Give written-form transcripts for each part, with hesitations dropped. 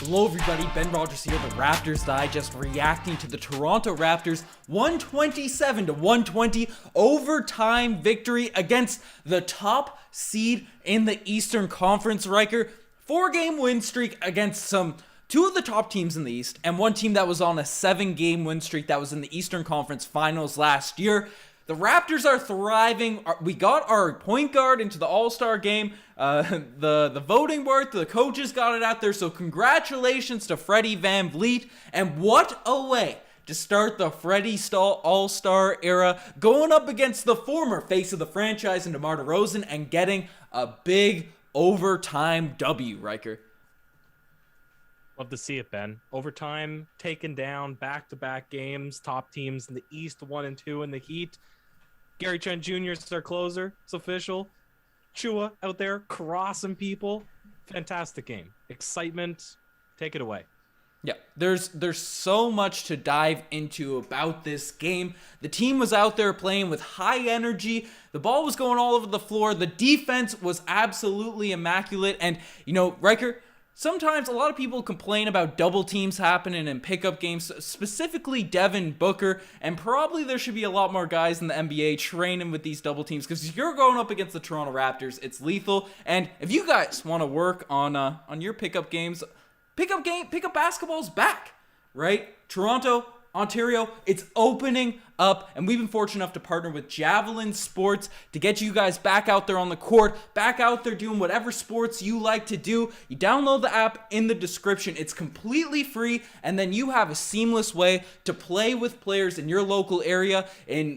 Hello everybody, Ben Rogers here, the Raptors Digest, reacting to the Toronto Raptors 127-120 overtime victory against the top seed in the Eastern Conference, Ryker. 4-game win streak against two of the top teams in the East, and one team that was on a 7-game win streak that was in the Eastern Conference Finals last year. The Raptors are thriving. We got our point guard into the All-Star game. The voting worked. The coaches got it out there. So congratulations to Freddy VanVleet. And what a way to start the Freddy All-Star era, going up against the former face of the franchise in DeMar DeRozan and getting a big overtime W, Ryker. Love to see it, Ben. Overtime, taken down, back-to-back games, top teams in the East, 1 and 2 in the Heat. Gary Trent Jr. is their closer. It's official. Chua out there crossing people. Fantastic game. Excitement. Take it away. Yeah, there's so much to dive into about this game. The team was out there playing with high energy. The ball was going all over the floor. The defense was absolutely immaculate. And, Ryker, sometimes a lot of people complain about double teams happening in pickup games, specifically Devin Booker, and probably there should be a lot more guys in the NBA training with these double teams because you're going up against the Toronto Raptors. It's lethal. And if you guys want to work on your pickup games, pickup basketball's back, right? Toronto, Ontario, it's opening up, and we've been fortunate enough to partner with Javelin Sports to get you guys back out there on the court, back out there doing whatever sports you like to do. You download the app in the description. It's completely free, and then you have a seamless way to play with players in your local area in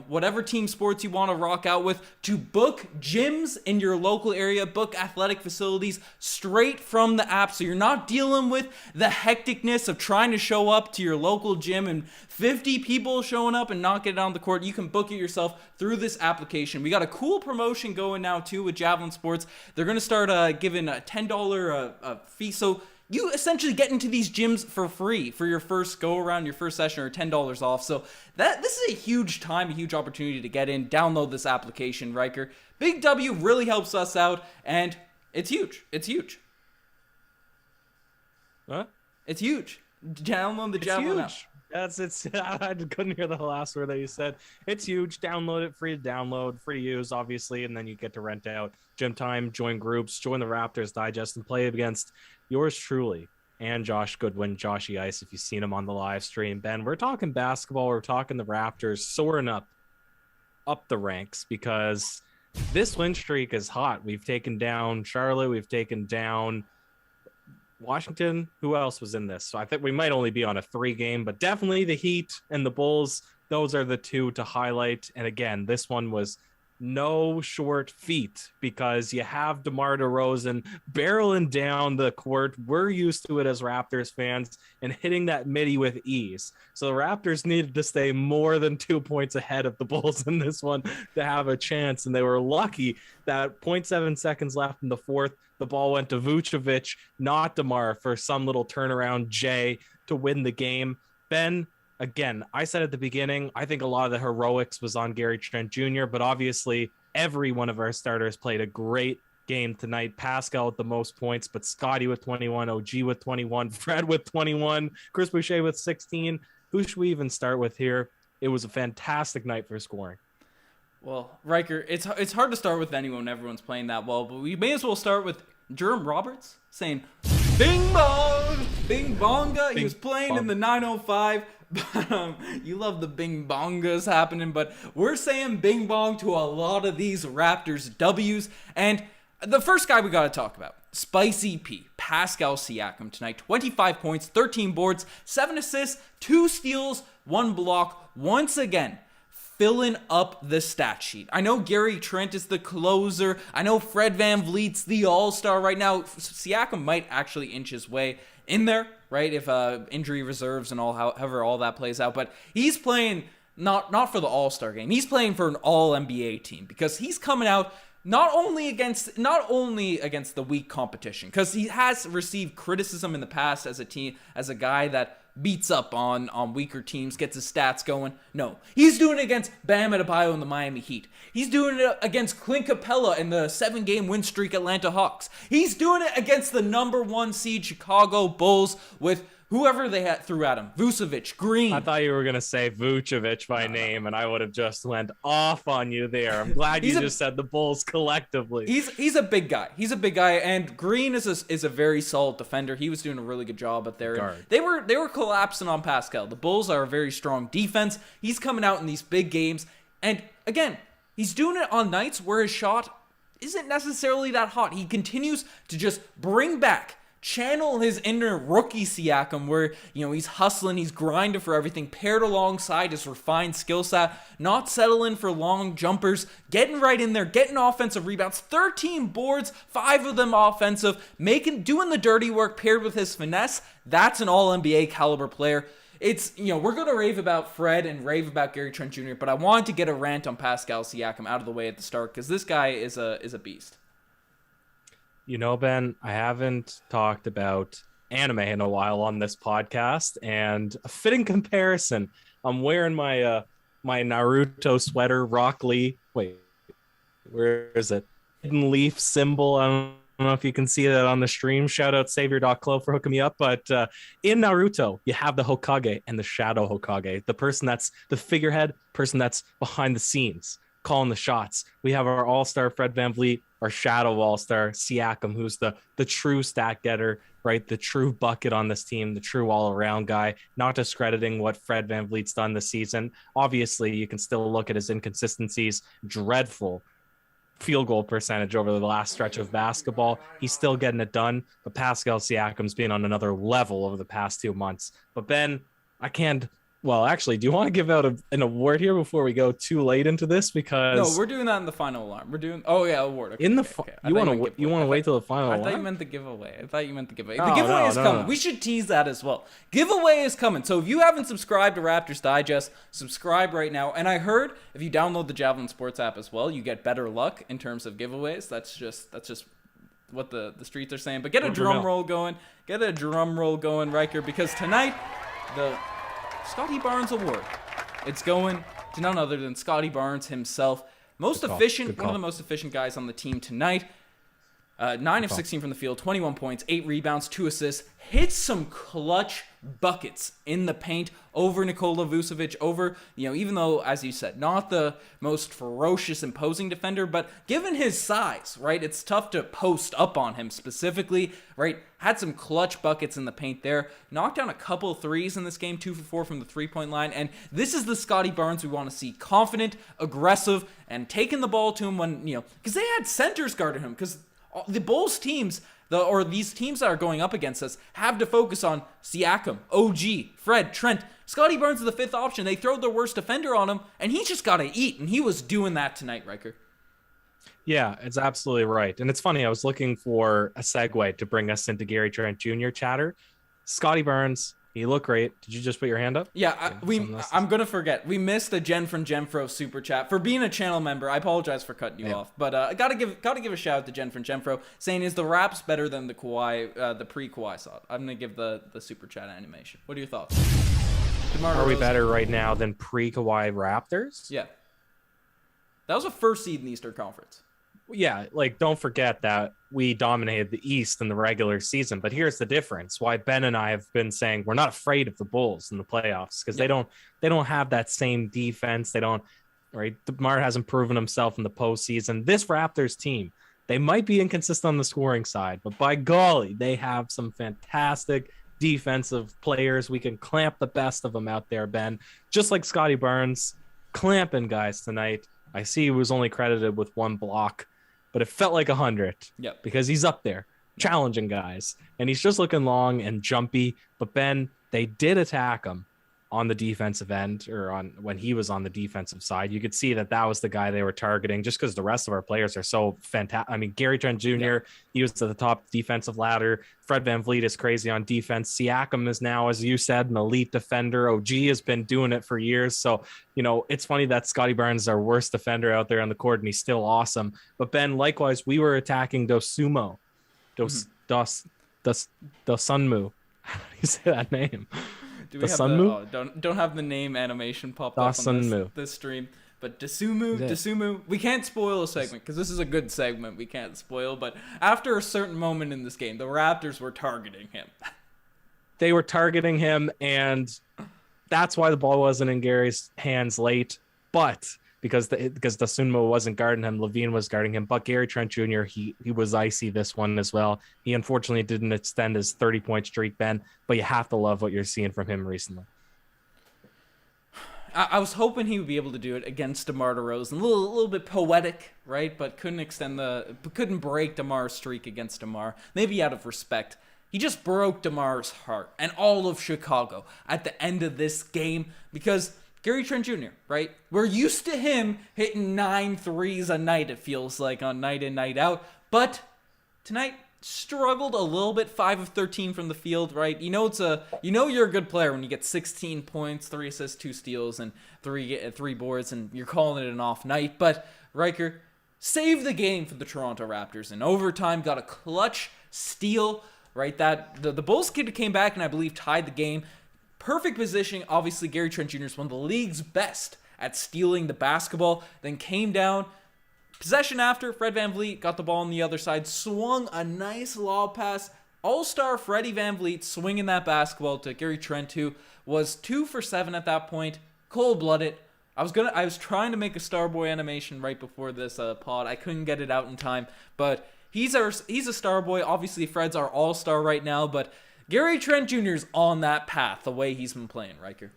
whatever team sports you want to rock out with, to book gyms in your local area, book athletic facilities straight from the app, so you're not dealing with the hecticness of trying to show up to your local gym and 50 people showing up and not get it on the court. You can book it yourself through this application. We got a cool promotion going now too with Javelin Sports. They're going to start giving a $10 fee, so you essentially get into these gyms for free for your first go around, your first session, or $10 off. So this is a huge time, a huge opportunity to get in. Download this application, Ryker. Big W really helps us out, and it's huge. It's huge. Huh? It's huge. Download the Javelin app. It's I couldn't hear the last word that you said. It's huge. Download it. Free to download, free to use, obviously, and then you get to rent out. Gym time, join groups, join the Raptors Digest, and play against yours truly and Josh Goodwin, Joshy Ice, if you've seen him on the live stream. Ben, we're talking basketball. We're talking the Raptors soaring up the ranks because this win streak is hot. We've taken down Charlotte. We've taken down Washington. Who else was in this? So I think we might only be on a 3-game, but definitely the Heat and the Bulls. Those are the two to highlight. And again, this one was no short feat because you have DeMar DeRozan barreling down the court. We're used to it as Raptors fans and hitting that midi with ease. So the Raptors needed to stay more than 2 points ahead of the Bulls in this one to have a chance. And they were lucky that 0.7 seconds left in the fourth, the ball went to Vucevic, not DeMar, for some little turnaround J to win the game. Ben, again, I said at the beginning, I think a lot of the heroics was on Gary Trent Jr., but obviously every one of our starters played a great game tonight. Pascal with the most points, but Scotty with 21, OG with 21, Fred with 21, Chris Boucher with 16. Who should we even start with here? It was a fantastic night for scoring. Well, Ryker, it's hard to start with anyone. Everyone's playing that well, but we may as well start with Jerome Roberts saying, "Bing bong, bing bonga." He was playing in the 905. You love the bing bongas happening, but we're saying bing bong to a lot of these Raptors W's. And the first guy we got to talk about, Spicy P, Pascal Siakam tonight. 25 points, 13 boards, 7 assists, 2 steals, 1 block. Once again, filling up the stat sheet. I know Gary Trent is the closer. I know Fred VanVleet's the all-star right now. Siakam might actually inch his way in there, right? If injury reserves and however all that plays out. But he's playing not for the all-star game. He's playing for an all-NBA team because he's coming out not only against the weak competition, because he has received criticism in the past as a guy that beats up on weaker teams, gets his stats going. No, he's doing it against Bam Adebayo and the Miami Heat. He's doing it against Clint Capella and the 7-game win streak Atlanta Hawks. He's doing it against the number 1 seed Chicago Bulls with whoever they had threw at him. Vucevic, Green. I thought you were going to say Vucevic by name, and I would have just went off on you there. I'm glad you just said the Bulls collectively. He's a big guy. He's a big guy, and Green is a very solid defender. He was doing a really good job at there. Guard. They were collapsing on Pascal. The Bulls are a very strong defense. He's coming out in these big games, and again, he's doing it on nights where his shot isn't necessarily that hot. He continues to just channel his inner rookie Siakam where, he's hustling, he's grinding for everything, paired alongside his refined skill set, not settling for long jumpers, getting right in there, getting offensive rebounds, 13 boards, 5 of them offensive, doing the dirty work paired with his finesse. That's an all-NBA caliber player. It's, we're going to rave about Fred and rave about Gary Trent Jr., but I wanted to get a rant on Pascal Siakam out of the way at the start because this guy is a beast. Ben, I haven't talked about anime in a while on this podcast, and a fitting comparison. I'm wearing my my Naruto sweater, Rock Lee. Wait, where is it? Hidden leaf symbol. I don't know if you can see that on the stream. Shout out Savior.clo for hooking me up. But in Naruto, you have the Hokage and the Shadow Hokage, the person that's the figurehead, person that's behind the scenes, calling the shots. We have our all-star Fred VanVleet, our shadow all-star Siakam, who's the true stat getter, right? The true bucket on this team, the true all-around guy, not discrediting what Fred VanVleet's done this season. Obviously, you can still look at his inconsistencies, dreadful field goal percentage over the last stretch of basketball. He's still getting it done, but Pascal Siakam's been on another level over the past 2 months. But Ben, I can't. Well, actually, do you want to give out an award here before we go too late into this? Because no, we're doing that in the final alarm. We're doing award. Okay, in the you want to wait till the final alarm? I thought you meant the giveaway. The giveaway is coming. No. We should tease that as well. Giveaway is coming. So if you haven't subscribed to Raptors Digest, subscribe right now. And I heard if you download the Javelin Sports app as well, you get better luck in terms of giveaways. That's just what the streets are saying. But get a drum roll going. Get a drum roll going, Ryker, because tonight the Scotty Barnes Award. It's going to none other than Scotty Barnes himself. Most efficient, one of the most efficient guys on the team tonight. 9 of 16 from the field, 21 points, 8 rebounds, 2 assists. Hits some clutch buckets in the paint over Nikola Vucevic, over, even though, as you said, not the most ferocious, imposing defender, but given his size, right, it's tough to post up on him specifically, right? Had some clutch buckets in the paint there. Knocked down a couple of threes in this game, 2 for 4 from the three-point line, and this is the Scotty Barnes we want to see. Confident, aggressive, and taking the ball to him when, because they had centers guarding him, because the Bulls teams, these teams that are going up against us, have to focus on Siakam, OG, Fred, Trent. Scotty Barnes is the 5th option. They throw their worst defender on him, and he's just got to eat, and he was doing that tonight, Ryker. Yeah, it's absolutely right. And it's funny, I was looking for a segue to bring us into Gary Trent Jr. chatter. Scotty Barnes, he looked great. Did you just put your hand up? Yeah, I'm going to forget. We missed the Jen from Genfro super chat. For being a channel member, I apologize for cutting you off. But I got to give a shout out to Jen from Genfro, saying, is the Raps better than the Kawhi, the pre-Kawhi side? I'm going to give the super chat animation. What are your thoughts? Are we better right now than pre-Kawhi Raptors? Yeah. That was a first seed in the Eastern Conference. Yeah, don't forget that we dominated the East in the regular season. But here's the difference: why Ben and I have been saying we're not afraid of the Bulls in the playoffs, because they don't have that same defense. They don't, right? DeMar hasn't proven himself in the postseason. This Raptors team, they might be inconsistent on the scoring side, but by golly, they have some fantastic defensive players. We can clamp the best of them out there, Ben. Just like Scotty Barnes, clamping guys tonight. I see he was only credited with 1 block, but it felt like 100 because he's up there challenging guys, and he's just looking long and jumpy. But Ben, they did attack him on the defensive end, or on when he was on the defensive side. You could see that was the guy they were targeting, just because the rest of our players are so fantastic. I mean, Gary Trent Jr., he was to the top defensive ladder. Fred VanVleet is crazy on defense. Siakam is now, as you said, an elite defender. OG has been doing it for years. So, it's funny that Scotty Barnes is our worst defender out there on the court, and he's still awesome. But Ben, likewise, we were attacking Dosunmu. Dosunmu. How do you say that name? Do The we have Sunmu? don't have the name animation popped up on this stream. But Dasumu, we can't spoil a segment because this is a good segment. We can't spoil, but after a certain moment in this game, the Raptors were targeting him. They were targeting him, and that's why the ball wasn't in Gary's hands late. But because Dasumu wasn't guarding him, Levine was guarding him. But Gary Trent Jr. he was icy this one as well. He unfortunately didn't extend his 30-point streak, Ben. But you have to love what you're seeing from him recently. I was hoping he would be able to do it against DeMar DeRozan. A little bit poetic, right? But couldn't break DeMar's streak against DeMar. Maybe out of respect. He just broke DeMar's heart and all of Chicago at the end of this game because Gary Trent Jr., right? We're used to him hitting 9 threes a night, it feels like, on night in, night out. But tonight, struggled a little bit, 5 of 13 from the field, right? You know you're a good player when you get 16 points, 3 assists, 2 steals, and three boards, and you're calling it an off night. But Ryker saved the game for the Toronto Raptors in overtime, got a clutch steal, right? That the Bulls kid came back and I believe tied the game. Perfect positioning. Obviously, Gary Trent Jr. is one of the league's best at stealing the basketball. Then came down. Possession after, Fred VanVleet got the ball on the other side, swung a nice lob pass. All-star Freddie VanVleet swinging that basketball to Gary Trent, who was 2 for 7 at that point. Cold-blooded. I was trying to make a Starboy animation right before this pod. I couldn't get it out in time, but he's a Starboy. Obviously, Fred's our all-star right now, but Gary Trent Jr.'s on that path the way he's been playing, Ryker.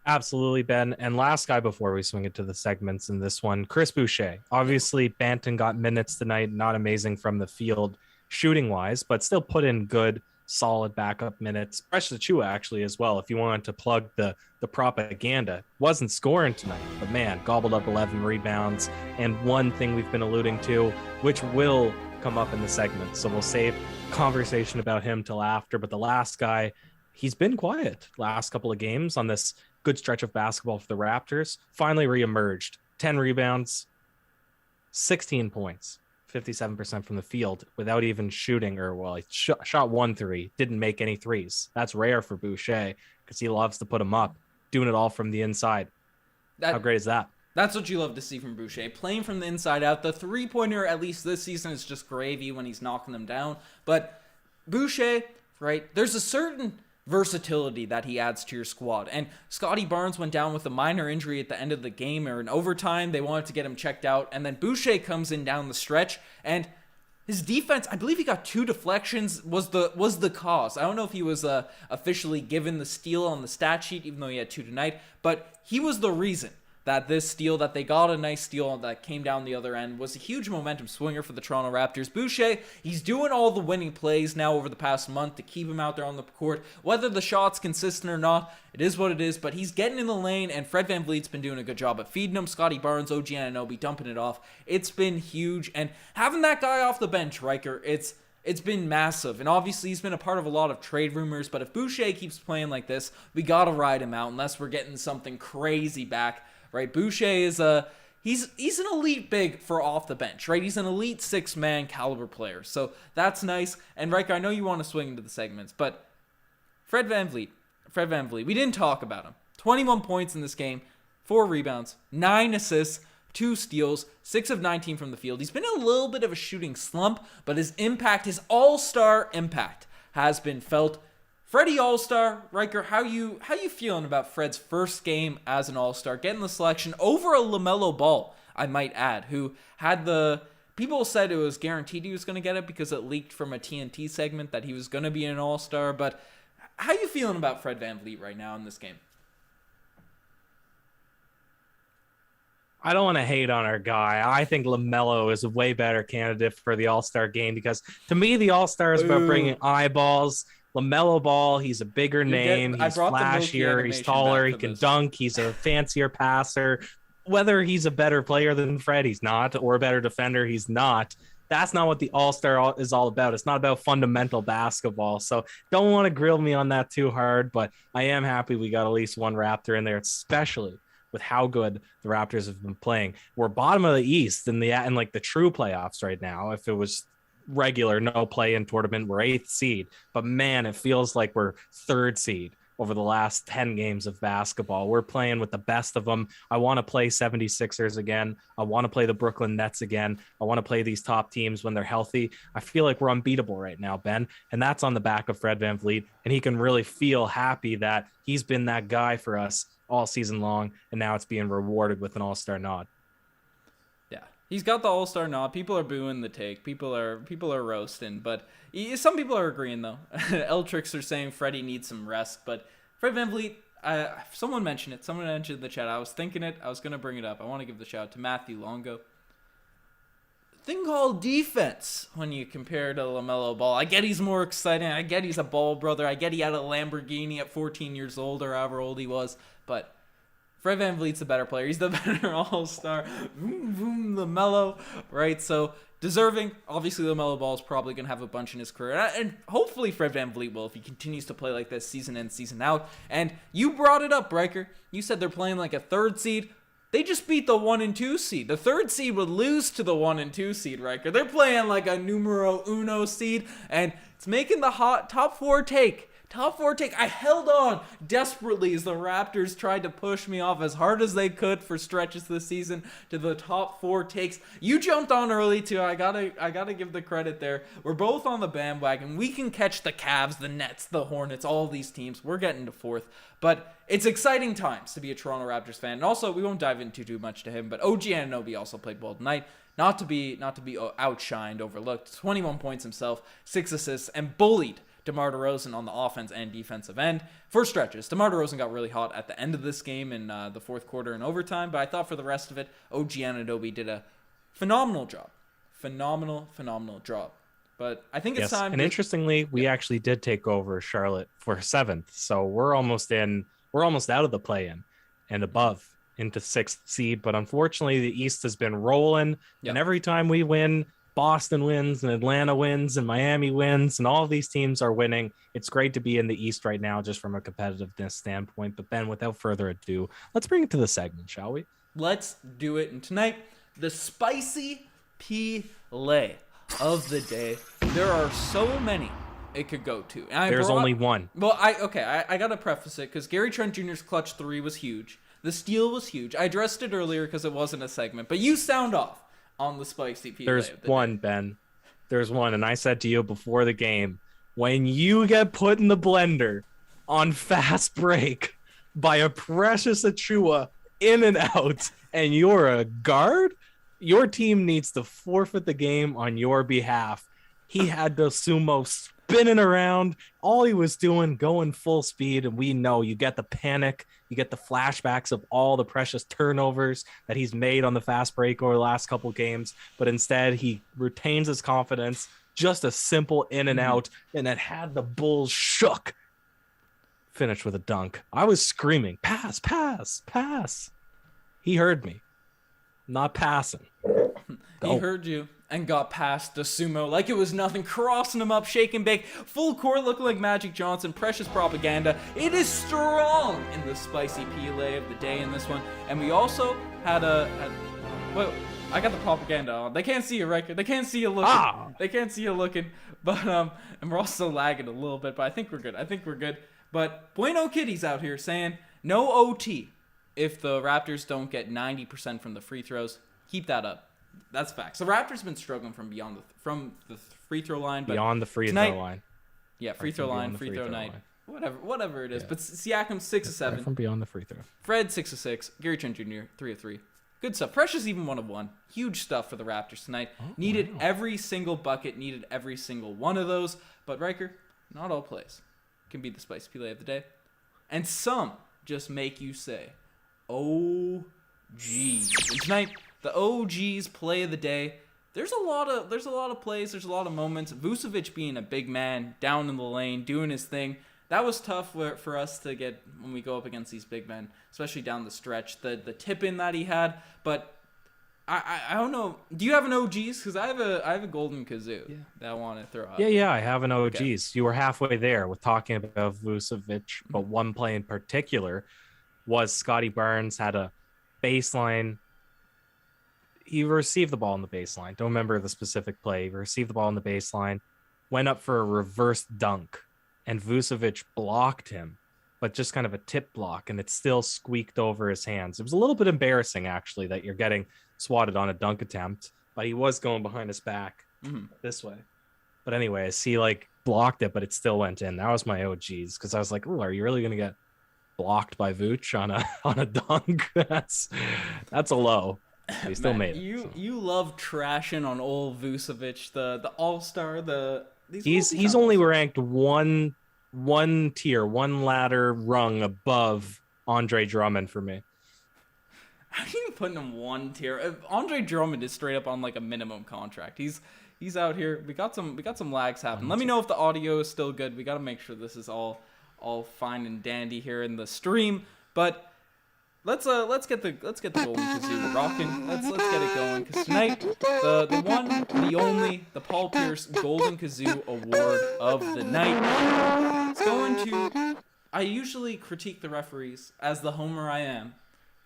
Absolutely, Ben. And last guy before we swing it to the segments in this one, Chris Boucher. Obviously, Banton got minutes tonight. Not amazing from the field shooting-wise, but still put in good, solid backup minutes. Fresh Achua, actually, as well, if you wanted to plug the propaganda. Wasn't scoring tonight, but man, gobbled up 11 rebounds. And one thing we've been alluding to, which will come up in the segment, so we'll save conversation about him till after. But the last guy, he's been quiet last couple of games on this good stretch of basketball for the Raptors. Finally reemerged. 10 rebounds, 16 points, 57% from the field without even shooting, or well, he shot 1 3, didn't make any threes. That's rare for Boucher because he loves to put them up, doing it all from the inside. How great is that? That's what you love to see from Boucher, playing from the inside out. The three-pointer, at least this season, is just gravy when he's knocking them down. But Boucher, right, there's a certain versatility that he adds to your squad. And Scotty Barnes went down with a minor injury at the end of the game, or in overtime. They wanted to get him checked out. And then Boucher comes in down the stretch, and his defense, I believe he got 2 deflections, was the cause. I don't know if he was officially given the steal on the stat sheet, even though he had 2 tonight, but he was the reason that this steal, that they got a nice steal that came down the other end, was a huge momentum swinger for the Toronto Raptors. Boucher, he's doing all the winning plays now over the past month to keep him out there on the court. Whether the shot's consistent or not, it is what it is, but he's getting in the lane, and Fred VanVleet's been doing a good job at feeding him. Scotty Barnes, OG Anunoby dumping it off. It's been huge, and having that guy off the bench, Ryker, it's been massive, and obviously he's been a part of a lot of trade rumors, but if Boucher keeps playing like this, we gotta ride him out unless we're getting something crazy back. Right, Boucher is he's an elite big for off the bench, right? He's an elite 6-man caliber player, so that's nice. And Ryker, I know you want to swing into the segments, but Fred VanVleet, we didn't talk about him. 21 points in this game, 4 rebounds, 9 assists, 2 steals, 6 of 19 from the field. He's been in a little bit of a shooting slump, but his impact, his all-star impact, has been felt. Freddy All-Star, Ryker, how you feeling about Fred's first game as an All-Star, getting the selection over a LaMelo Ball, I might add, who had people said it was guaranteed he was going to get it because it leaked from a TNT segment that he was going to be an All-Star, but how you feeling about Fred VanVleet right now in this game? I don't want to hate on our guy. I think LaMelo is a way better candidate for the All-Star game because to me, the All-Star is about bringing eyeballs. LaMelo Ball, he's a bigger name, he's flashier, he's taller, he can dunk, he's a fancier passer. Whether he's a better player than Fred, he's not, or a better defender, he's not. That's not what the All-Star is all about. It's not about fundamental basketball. So don't want to grill me on that too hard, but I am happy we got at least one Raptor in there, especially with how good the Raptors have been playing. We're bottom of the East in like the true playoffs right now. If it was regular, no play-in tournament, we're 8th seed. But man, it feels like we're 3rd seed over the last 10 games of basketball. We're playing with the best of them. I want to play 76ers again. I want to play the Brooklyn Nets again. I want to play these top teams when they're healthy. I feel like we're unbeatable right now, Ben. And that's on the back of Fred VanVleet. And he can really feel happy that he's been that guy for us all season long. And now it's being rewarded with an all-star nod. Yeah, he's got the all-star nod. People are booing the take. People are roasting, but some people are agreeing though. Eltrix are saying Freddy needs some rest, but Fred VanVleet, someone mentioned it. Someone mentioned in the chat. I was thinking it. I was gonna bring it up. I want to give the shout out to Matthew Longo. Thing called defense when you compare to LaMelo Ball. I get he's more exciting. I get he's a Ball brother. I get he had a Lamborghini at 14 years old or however old he was, but Fred VanVleet's the better player. He's the better all-star. Vroom, vroom, LaMelo, right? So deserving. Obviously, LaMelo Ball is probably going to have a bunch in his career. And hopefully Fred VanVleet will if he continues to play like this season in, season out. And you brought it up, Riker. You said they're playing like a 3rd seed. They just beat the 1 and 2 seed. The 3rd seed would lose to the 1 and 2 seed, Riker. They're playing like a numero uno seed. And it's making the hot top 4 take. Top 4 take. I held on desperately as the Raptors tried to push me off as hard as they could for stretches this season to the top 4 takes. You jumped on early too. I gotta give the credit there. We're both on the bandwagon. We can catch the Cavs, the Nets, the Hornets, all these teams. We're getting to 4th. But it's exciting times to be a Toronto Raptors fan. And also, we won't dive into too much to him, but OG Anunoby also played well tonight. Not to be outshined, overlooked. 21 points himself, 6 assists, and bullied DeMar DeRozan on the offense and defensive end for stretches. DeMar DeRozan got really hot at the end of this game in the 4th quarter and overtime, but I thought for the rest of it, OG Anunoby did a phenomenal job. Phenomenal job. But I think it's time. And interestingly, we actually did take over Charlotte for 7th, so we're almost out of the play-in and above into 6th seed. But unfortunately, the East has been rolling, and every time we win, Boston wins and Atlanta wins and Miami wins and all of these teams are winning. It's great to be in the East right now just from a competitiveness standpoint. But Ben, without further ado, let's bring it to the segment, shall we? Let's do it. And tonight, the spicy P-lay of the day. There are so many it could go to. And there's only one. Well, I got to preface it because Gary Trent Jr.'s clutch 3 was huge. The steal was huge. I addressed it earlier because it wasn't a segment. But you sound off on the spicy P. There's one, Ben. There's one. And I said to you before the game, when you get put in the blender on fast break by a Precious Achua in and out, and you're a guard, your team needs to forfeit the game on your behalf. He had the sumo spinning around. All he was doing, going full speed. And we know you get the panic. You get the flashbacks of all the precious turnovers that he's made on the fast break over the last couple games. But instead, he retains his confidence. Just a simple in and out. And it had the Bulls shook. Finished with a dunk. I was screaming, pass, pass, pass. He heard me. Not passing. He heard you and got past the sumo like it was nothing, crossing him up, shaking big, full court looking like Magic Johnson, precious propaganda. It is strong in the spicy P-lay of the day in this one. And we also had well, I got the propaganda on. They can't see you, Riker. They can't see you looking. They can't see you looking. But, and we're also lagging a little bit, but I think we're good. But Bueno Kitty's out here saying no OT if the Raptors don't get 90% from the free throws. Keep that up. That's facts. The Raptors been struggling from the free throw line, but beyond the free throw line. Yeah, free throw line, free throw night, whatever it is. Yeah. But Siakam 6 of 7 from beyond the free throw. Fred 6 of 6. Gary Trent Jr. 3 of 3. Good stuff. Precious even 1 of 1. Huge stuff for the Raptors tonight. Needed every single bucket. Needed every single one of those. But Riker, not all plays can be the spicy play of the day, and some just make you say, "Oh, geez." And tonight, the OG's play of the day. There's a lot of plays. There's a lot of moments. Vucevic being a big man down in the lane, doing his thing. That was tough for us to get when we go up against these big men, especially down the stretch. The tip in that he had, but I don't know. Do you have an OG's? Because I have a golden kazoo that I want to throw out. Yeah, I have an OG's. Okay. You were halfway there with talking about Vucevic, but one play in particular was Scotty Barnes had a baseline. He received the ball in the baseline. Don't remember the specific play. He received the ball in the baseline, went up for a reverse dunk, and Vucevic blocked him but just kind of a tip block, and it still squeaked over his hands. It was a little bit embarrassing, actually, that you're getting swatted on a dunk attempt, but he was going behind his back this way. But anyways, he like blocked it, but it still went in. That was my OGs, because I was like, "Ooh, are you really gonna get blocked by Vooch on a dunk?" that's a low. He still made it. You love trashing on old Vucevic, the all-star. He's only ranked one tier, one ladder rung above Andre Drummond for me. How are you putting him one tier? Andre Drummond is straight up on like a minimum contract. He's out here. We got some lags happening. Let me know if the audio is still good. We got to make sure this is all fine and dandy here in the stream. But let's get the Golden Kazoo rocking. Let's get it going, because tonight the one, the only, the Paul Pierce Golden Kazoo Award of the night. It's going to. I usually critique the referees, as the homer I am,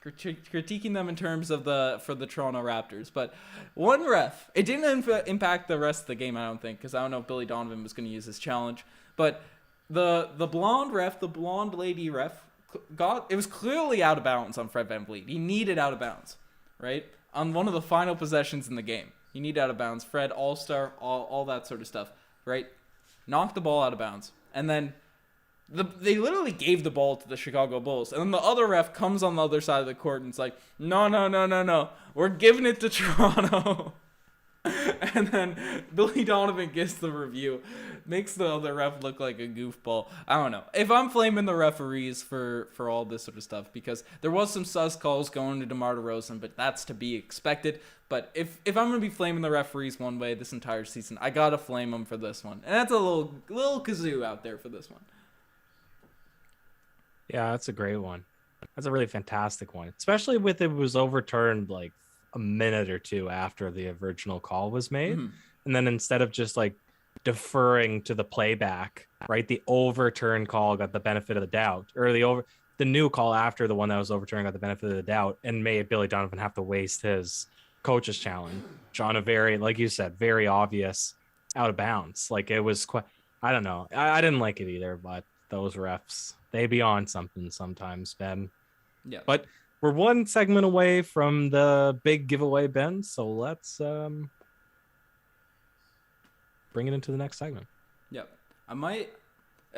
critiquing them in terms of for the Toronto Raptors, but one ref. It didn't impact the rest of the game, I don't think, because I don't know if Billy Donovan was going to use his challenge, but the blonde ref, the blonde lady ref, it was clearly out of bounds on Fred VanVleet. He needed out of bounds, right? On one of the final possessions in the game. He needed out of bounds. Fred, all-star, all that sort of stuff, right? Knocked the ball out of bounds. And then they literally gave the ball to the Chicago Bulls. And then the other ref comes on the other side of the court and it's like, no. We're giving it to Toronto. And then Billy Donovan gets the review, makes the other ref look like a goofball. I don't know. If I'm flaming the referees for all this sort of stuff, because there was some sus calls going to DeMar DeRozan, but that's to be expected. But if I'm going to be flaming the referees one way this entire season, I got to flame them for this one. And that's a little kazoo out there for this one. Yeah, that's a great one. That's a really fantastic one, especially with it was overturned like a minute or two after the original call was made. And then instead of just like deferring to the playback, right, the overturned call got the benefit of the doubt, or the new call after the one that was overturned got the benefit of the doubt and made Billy Donovan have to waste his coach's challenge on a very, like you said, very obvious out of bounds. Like it was quite, I don't know. I didn't like it either, but those refs, they be on something sometimes, Ben. Yeah. But we're one segment away from the big giveaway, Ben. So let's bring it into the next segment. Yep.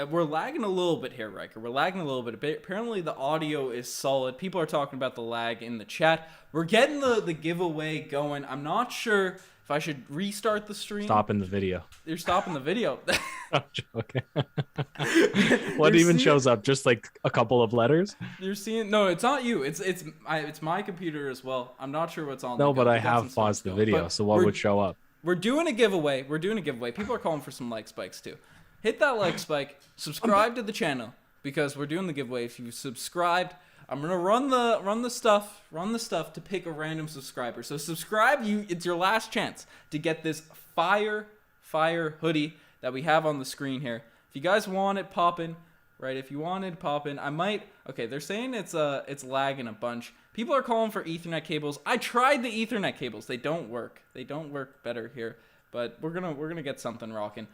We're lagging a little bit here, Ryker. We're lagging a little bit. Apparently the audio is solid. People are talking about the lag in the chat. We're getting the giveaway going. I'm not sure if I should restart the stream. Stopping the video. You're stopping the video. I'm joking. What even shows up? Just like a couple of letters? You're seeing? No, it's not you. It's my computer as well. I'm not sure what's on. No, but I have paused the video, so what would show up? We're doing a giveaway. People are calling for some like spikes too. Hit that like spike. Subscribe to the channel because we're doing the giveaway. If you subscribed, I'm gonna run the stuff to pick a random subscriber. So subscribe. It's your last chance to get this fire hoodie that we have on the screen here. If you guys want it poppin', right? If you want it poppin', I might. Okay, they're saying it's lagging a bunch. People are calling for Ethernet cables. I tried the Ethernet cables. They don't work. They don't work better here. But we're gonna get something rocking.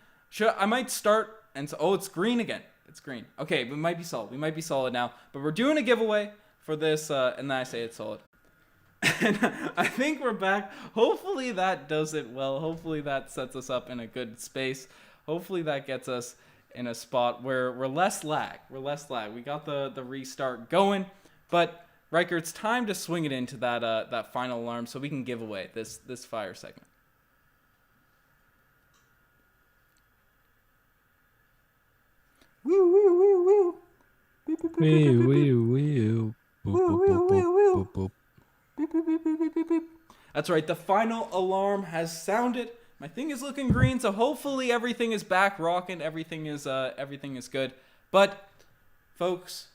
I might start and it's green again. It's green. Okay, we might be solid now. But we're doing a giveaway for this, and then I say it's solid. And I think we're back. Hopefully that does it well. Hopefully that sets us up in a good space. Hopefully that gets us in a spot where we're less lag. We got the restart going. But Ryker, it's time to swing it into that final alarm so we can give away this fire segment. Woo woo woo woo. Beep, beep, beep, beep, beep, beep, beep. That's right. The final alarm has sounded. My thing is looking green, so hopefully everything is back rocking. Everything is good. But folks,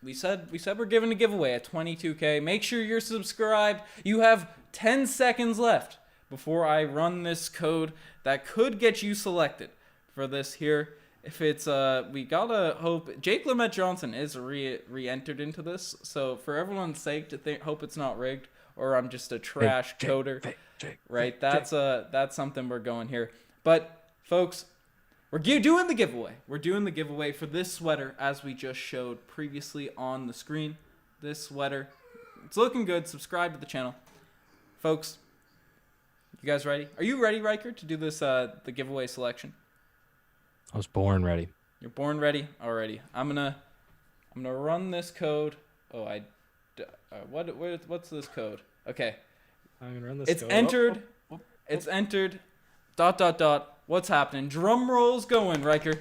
we said we're giving a giveaway at 22K. Make sure you're subscribed. You have 10 seconds left before I run this code that could get you selected for this here. If it's we gotta hope Jake Lamette Johnson is re-entered into this. So for everyone's sake, to hope it's not rigged or I'm just a trash coder, right? That's something we're going here. But folks, doing the giveaway. We're doing the giveaway for this sweater, as we just showed previously on the screen. This sweater, it's looking good. Subscribe to the channel, folks. You guys ready? Are you ready, Ryker, to do this the giveaway selection? I was born ready. You're born ready. Alrighty. I'm gonna run this code. Oh, what's this code? Okay. I'm gonna run this. It's code. entered. It's entered. ... What's happening? Drum rolls going, Ryker.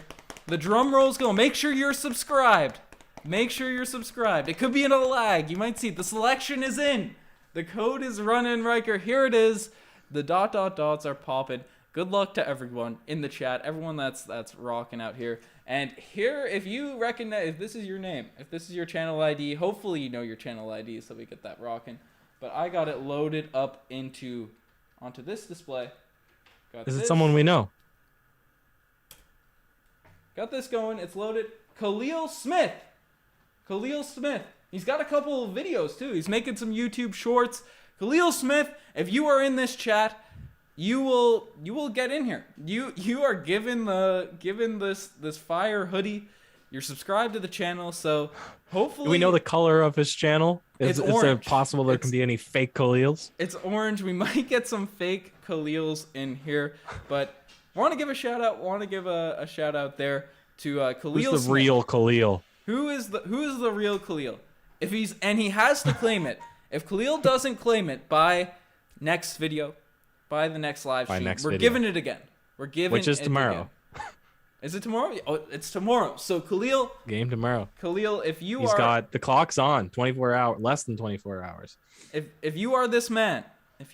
The drum rolls going. Make sure you're subscribed. Make sure you're subscribed. It could be in a lag. You might see the selection is in. The code is running, Ryker. Here it is. The ... are popping. Good luck to everyone in the chat. Everyone that's rocking out here. And here, if you recognize, if this is your name, if this is your channel ID, hopefully you know your channel ID so we get that rocking. But I got it loaded up onto this display. Is it someone we know? Got this going. It's loaded. Khalil Smith. Khalil Smith. He's got a couple of videos too. He's making some YouTube shorts. Khalil Smith, if you are in this chat, you will get in here. You are given this fire hoodie. You're subscribed to the channel, so hopefully... Do we know the color of his channel? It's Is orange. it possible there can be any fake Khalils? It's orange. We might get some fake Khalils in here, but I want to give a shout out. Want to give a shout out there to Khalil Who's the Smith. real Khalil? Who is the real Khalil? He has to claim it. If Khalil doesn't claim it by next video, by the next live stream, we're giving it again. We're giving Which is it tomorrow. Again. Is it tomorrow? Oh, it's tomorrow. So Khalil, Game tomorrow. Khalil, if He's got the clock's on, 24 hours, less than 24 hours. If you are this man, you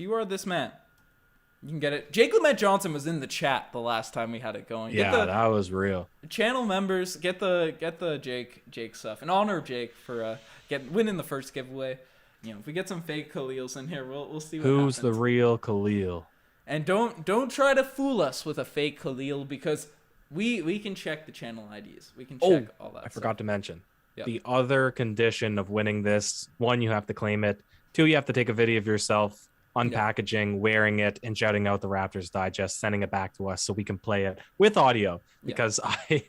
can get it. Jake Lamette Johnson was in the chat the last time we had it going. Yeah, that was real. Channel members, get the Jake stuff. In honor of Jake for winning the first giveaway. You know, if we get some fake Khalils in here, we'll see what happens. Who's the real Khalil? And don't try to fool us with a fake Khalil, because we can check the channel IDs. We can check all that. I forgot to mention. Yep. The other condition of winning this: 1, you have to claim it. 2, you have to take a video of yourself unpackaging, wearing it, and shouting out the Raptors Digest, sending it back to us so we can play it with audio. Because I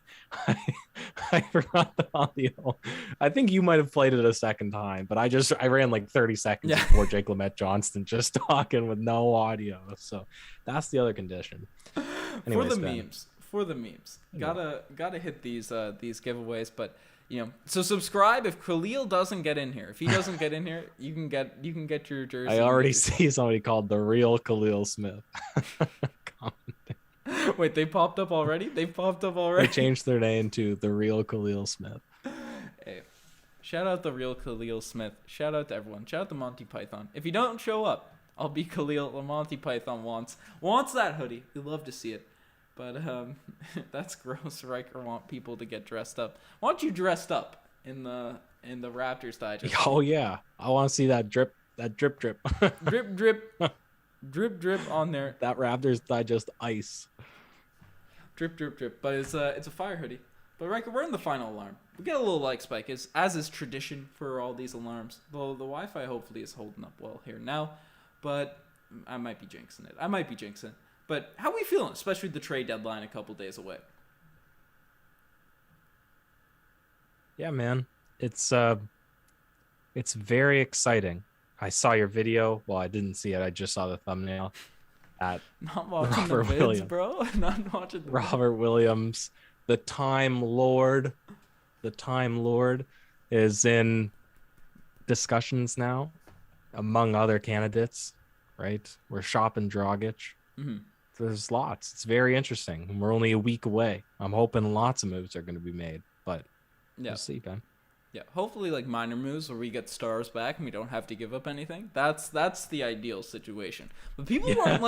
forgot the audio. I think you might have played it a second time, but I ran like 30 seconds before Jake Lamette Johnston just talking with no audio. So that's the other condition. Anyways, For the memes. Gotta hit these giveaways, but you know, so subscribe if Khalil doesn't get in here. If he doesn't get in here, you can get your jersey. I already see somebody called the real Khalil Smith. Wait, they popped up already? They changed their name to the real Khalil Smith. Hey, shout out the real Khalil Smith. Shout out to everyone. Shout out to Monty Python. If you don't show up, I'll be Khalil. The Monty Python wants that hoodie. We'd love to see it. But that's gross. Riker want people to get dressed up. Why don't you dressed up in the Raptors Digest? Oh yeah, I want to see that drip. drip on there. That Raptors Digest ice. Drip. But it's a fire hoodie. But Riker, we're in the final alarm. We get a little like spike, as is tradition for all these alarms. Though the Wi-Fi hopefully is holding up well here now, but I might be jinxing it. But how are we feeling, especially with the trade deadline a couple days away? Yeah, man. It's very exciting. I saw your video. Well, I didn't see it. I just saw the thumbnail. Not watching Robert the vids, Williams. bro. Not watching the Robert Williams, the Time Lord. The Time Lord is in discussions now among other candidates, right? We're shopping Dragic. Mm-hmm. There's lots. It's very interesting. And we're only a week away. I'm hoping lots of moves are going to be made, but we'll see, Ben. Yeah, hopefully like minor moves where we get stars back and we don't have to give up anything. That's the ideal situation. But people weren't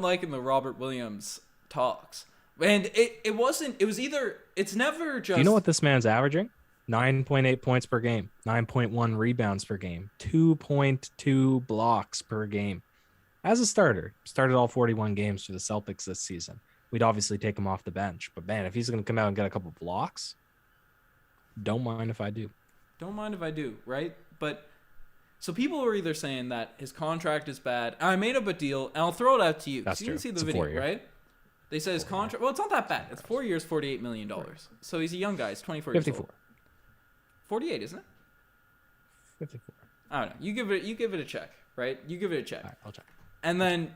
liking the Robert Williams talks. And it's never just... Do you know what this man's averaging? 9.8 points per game, 9.1 rebounds per game, 2.2 blocks per game. As a starter, started all 41 games for the Celtics this season. We'd obviously take him off the bench. But, man, if he's going to come out and get a couple blocks, don't mind if I do. Don't mind if I do, right? But so people are either saying that his contract is bad. I made up a deal, and I'll throw it out to you. That's so you true. can see the It's a video, 4-year. right? They said his contract. Well, it's not that bad. It's 4 years, $48 million. So he's a young guy. He's 24 years 54. old. 48, isn't it? 54. I don't know. You give it a check, right? You give it a check. All right, I'll check. And then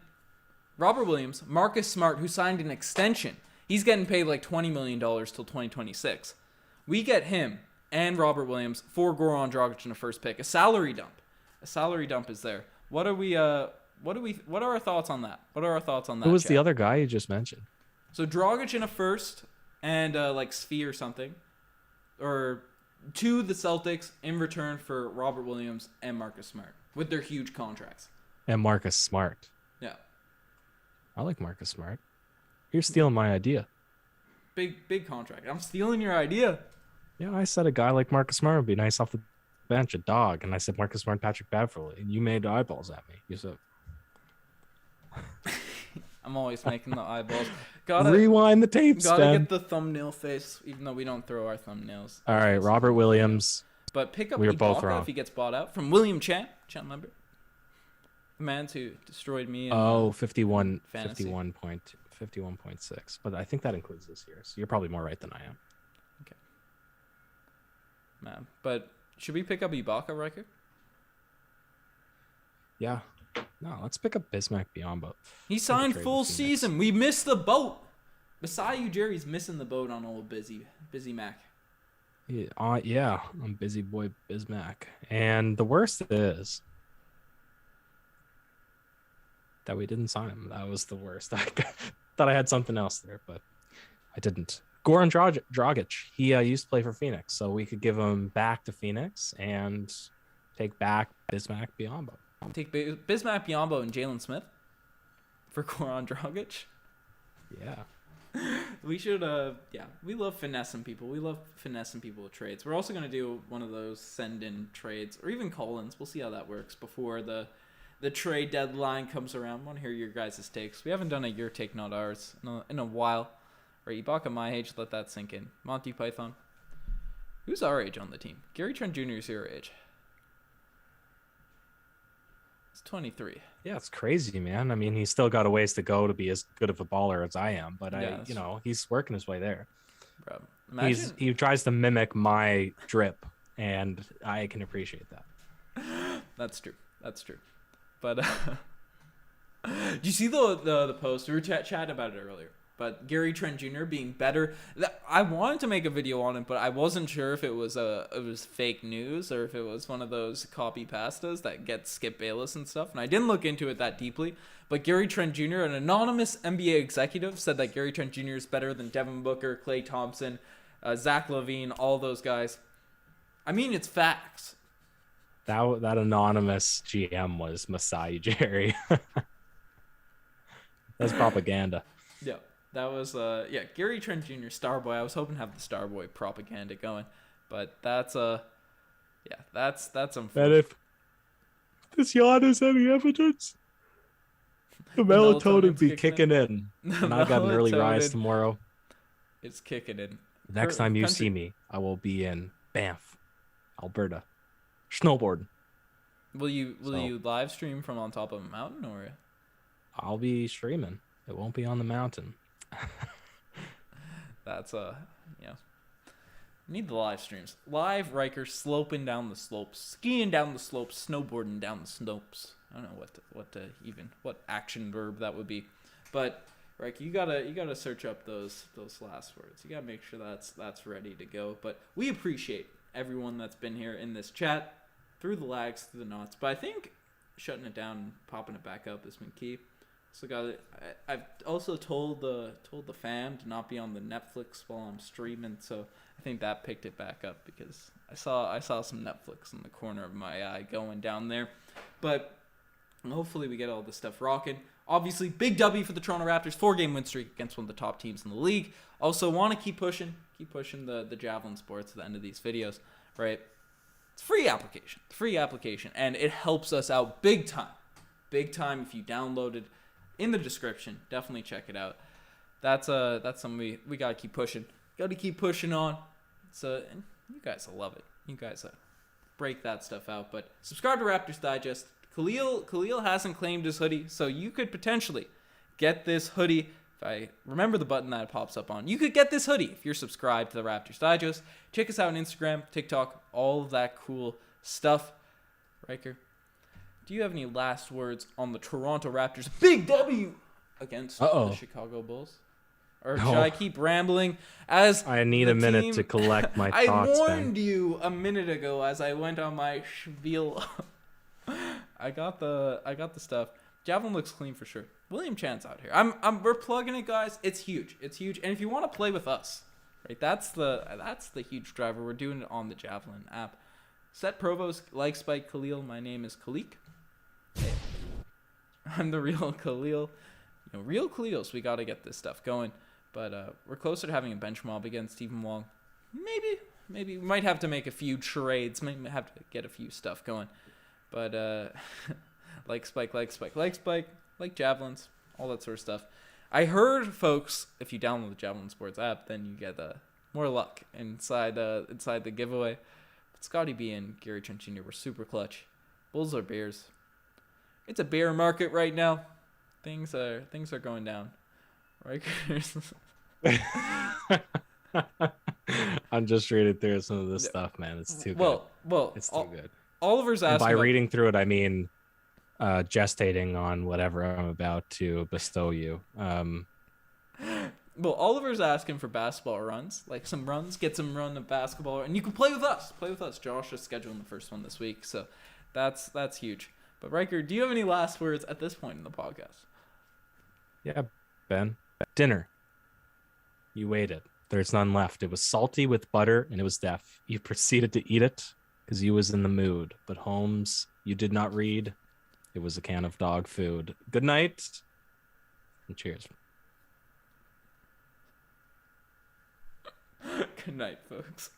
Robert Williams, Marcus Smart, who signed an extension. He's getting paid like $20 million till 2026. We get him and Robert Williams for Goran Dragic in a first pick. A salary dump. A salary dump is there. What are our thoughts on that? What are our thoughts on that? Who was Chad? the other guy you just mentioned? So Dragic in a first and like Sphere or something, or to the Celtics in return for Robert Williams and Marcus Smart with their huge contracts. And Marcus Smart. Yeah, I like Marcus Smart. You're stealing my idea. big contract. I'm stealing your idea. Yeah, I said a guy like Marcus Smart would be nice off the bench, a dog, and I said Marcus Smart, Patrick Beverley, and you made eyeballs at me. You said. I'm always making the eyeballs. Rewind the tapes, Gotta Ben. get the thumbnail face, even though we don't throw our thumbnails. All right, Robert Williams. But pick up We were both Ibaka wrong. if he gets bought out from William Chan member. The man who destroyed me. In, 51, fantasy. 51.6. But I think that includes this year. So you're probably more right than I am. Man, but should we pick up Ibaka, Riker? Yeah. No, let's pick up Bismack Biyombo. He signed trade full with Phoenix. season. We missed the boat. Beside you, Jerry's missing the boat on old Busy Mac. Yeah, I'm busy boy Bismack. And the worst is that we didn't sign him. That was the worst. I thought I had something else there, but I didn't. Goran Dragic, he used to play for Phoenix, so we could give him back to Phoenix and take back Bismack Biyombo. Take Bismack Biyombo and Jalen Smith for Goran Dragic. Yeah. We should, we love finessing people. We love finessing people with trades. We're also going to do one of those send-in trades, or even call-ins. We'll see how that works before the trade deadline comes around. I want to hear your guys' takes. We haven't done a your take, not ours, in a while. Right, Ibaka my age, let that sink in. Monty Python. Who's our age on the team? Gary Trent Jr. is your age. It's 23. Yeah, it's crazy, man. I mean, he's still got a ways to go to be as good of a baller as I am, but he's working his way there. Bro, imagine... He tries to mimic my drip, and I can appreciate that. That's true. But do you see the post? We were chatting about it earlier. But Gary Trent Jr. being better, I wanted to make a video on it, but I wasn't sure if it was fake news or if it was one of those copy pastas that gets Skip Bayless and stuff. And I didn't look into it that deeply. But Gary Trent Jr., an anonymous NBA executive, said that Gary Trent Jr. is better than Devin Booker, Klay Thompson, Zach LaVine, all those guys. I mean, it's facts. That anonymous GM was Masai Ujiri. That's propaganda. Yeah. That was, Gary Trent Jr., Starboy. I was hoping to have the Starboy propaganda going, but that's unfortunate. And if this yawn is any evidence, the melatonin would be kicking in. And I got an early rise tomorrow. It's kicking in. The next time you see me, I will be in Banff, Alberta, snowboarding. Will you live stream from on top of a mountain, or? I'll be streaming. It won't be on the mountain. That's need the live streams. Live Riker sloping down the slopes, skiing down the slopes, snowboarding down the slopes. I don't know what action verb that would be, but Riker, you gotta search up those last words. You gotta make sure that's ready to go. But we appreciate everyone that's been here in this chat through the lags, through the knots. But I think shutting it down and popping it back up has been key. So I've also told the fam to not be on the Netflix while I'm streaming, so I think that picked it back up because I saw some Netflix in the corner of my eye going down there. But hopefully we get all this stuff rocking. Obviously, big W for the Toronto Raptors, 4-game win streak against one of the top teams in the league. Also want to keep pushing the javelin sports at the end of these videos, right? It's free application, and it helps us out big time if you download it. In the description, definitely check it out. That's something we gotta keep pushing. Gotta keep pushing on. And you guys will love it. You guys break that stuff out. But subscribe to Raptors Digest. Khalil hasn't claimed his hoodie, so you could potentially get this hoodie. remember the button that pops up on. You could get this hoodie if you're subscribed to the Raptors Digest. Check us out on Instagram, TikTok, all of that cool stuff. Ryker, do you have any last words on the Toronto Raptors' big W against the Chicago Bulls? Or should I keep rambling? As I need a minute to collect my thoughts. I warned you a minute ago as I went on my spiel. I got the stuff. Javelin looks clean for sure. William Chan's out here. We're plugging it, guys. It's huge. It's huge. And if you want to play with us, right? That's the huge driver. We're doing it on the Javelin app. Set Provost, like Spike Khalil. My name is Khalik. Hey, I'm the real Khalil. Real Khalil. So we got to get this stuff going. But we're closer to having a bench mob against Stephen Wong. Maybe we might have to make a few trades. Might have to get a few stuff going. But like Spike, like Javelins, all that sort of stuff. I heard, folks, if you download the Javelin Sports app, then you get more luck inside the giveaway. But Scotty B and Gary Trent Jr. were super clutch. Bulls or Bears? It's a bear market right now. Things are going down. Rikers. I'm just reading through some of this stuff, man. It's too good. Well, it's too good. Oliver's asking. By reading through it, I mean gestating on whatever I'm about to bestow you. Well, Oliver's asking for basketball runs, like some runs, get some run of basketball, and you can play with us. Josh is scheduling the first one this week, so that's huge. But Ryker, do you have any last words at this point in the podcast? Yeah, Ben. Dinner. You waited. There's none left. It was salty with butter, and it was deaf. You proceeded to eat it because you was in the mood. But Holmes, you did not read. It was a can of dog food. Good night, and cheers. Good night, folks.